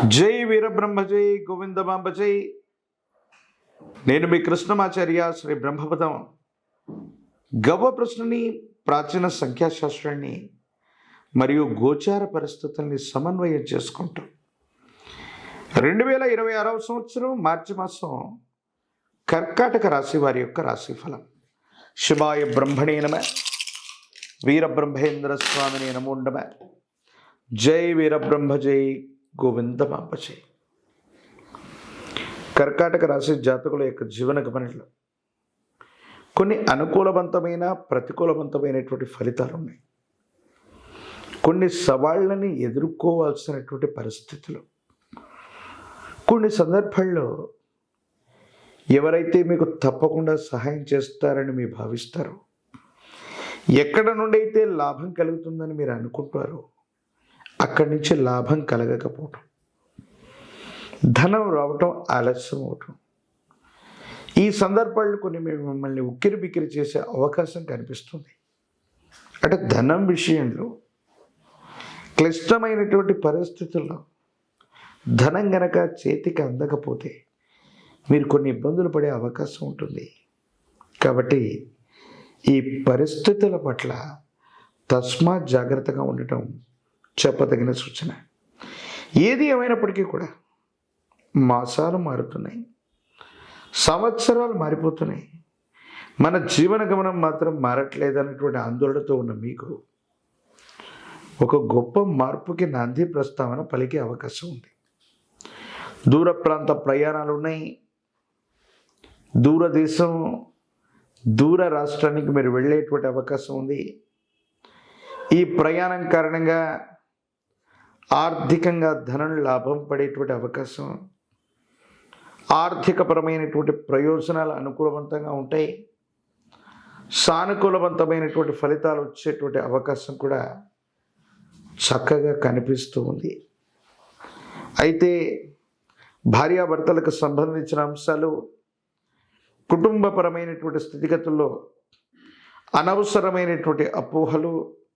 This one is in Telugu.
జై వీరబ్రహ్మ జై గోవిందమాంబ జై. నేను మీ కృష్ణమాచార్య శ్రీ బ్రహ్మపదం. గవ్వ ప్రశ్నని, ప్రాచీన సంఖ్యాశాస్త్రాన్ని మరియు గోచార పరిస్థితుల్ని సమన్వయం చేసుకుంటూ 2026 సంవత్సరం మార్చి మాసం కర్కాటక రాశి వారి యొక్క రాశిఫలం. శివాయ బ్రహ్మణే నమ, వీరబ్రహ్మేంద్ర స్వామినే నమో నమ. జై వీరబ్రహ్మ జై గోవిందమాంబ జై. కర్కాటక రాశి జాతకుల యొక్క జీవన గమనంలో కొన్ని అనుకూలవంతమైన ప్రతికూలవంతమైనటువంటి ఫలితాలు ఉన్నాయి. కొన్ని సవాళ్ళని ఎదుర్కోవాల్సినటువంటి పరిస్థితులు. కొన్ని సందర్భాల్లో ఎవరైతే మీకు తప్పకుండా సహాయం చేస్తారని మీరు భావిస్తారో, ఎక్కడ నుండి అయితే లాభం కలుగుతుందని మీరు అనుకుంటారో అక్కడి నుంచి లాభం కలగకపోవటం, ధనం రావటం ఆలస్యం అవటం, ఈ సందర్భాల్లో కొన్ని మిమ్మల్ని ఉక్కిరి బిక్కిరి చేసే అవకాశం కనిపిస్తుంది. అంటే ధనం విషయంలో క్లిష్టమైనటువంటి పరిస్థితుల్లో ధనం గనక చేతికి అందకపోతే మీరు కొన్ని ఇబ్బందులు పడే అవకాశం ఉంటుంది. కాబట్టి ఈ పరిస్థితుల పట్ల తస్మాత్ జాగ్రత్తగా ఉండటం చెప్పదగిన సూచన. ఏది ఏమైనప్పటికీ కూడా మాసాలు మారుతున్నాయి, సంవత్సరాలు మారిపోతున్నాయి, మన జీవన గమనం మాత్రం మారట్లేదన్నటువంటి ఆందోళనతో ఉన్న మీకు ఒక గొప్ప మార్పుకి నాంది ప్రస్తావన పలికే అవకాశం ఉంది. దూర ప్రాంత ప్రయాణాలు ఉన్నాయి. దూరదేశం, దూర రాష్ట్రానికి మీరు వెళ్ళేటువంటి అవకాశం ఉంది. ఈ ప్రయాణం కారణంగా ఆర్థికంగా ధనం లాభం పడేటువంటి అవకాశం, ఆర్థికపరమైనటువంటి ప్రయోజనాలు అనుకూలవంతంగా ఉంటాయి. సానుకూలవంతమైనటువంటి ఫలితాలు వచ్చేటువంటి అవకాశం కూడా చక్కగా కనిపిస్తూ ఉంది. అయితే భార్యాభర్తలకు సంబంధించిన అంశాలు, కుటుంబపరమైనటువంటి స్థితిగతుల్లో అనవసరమైనటువంటి అపోహలు,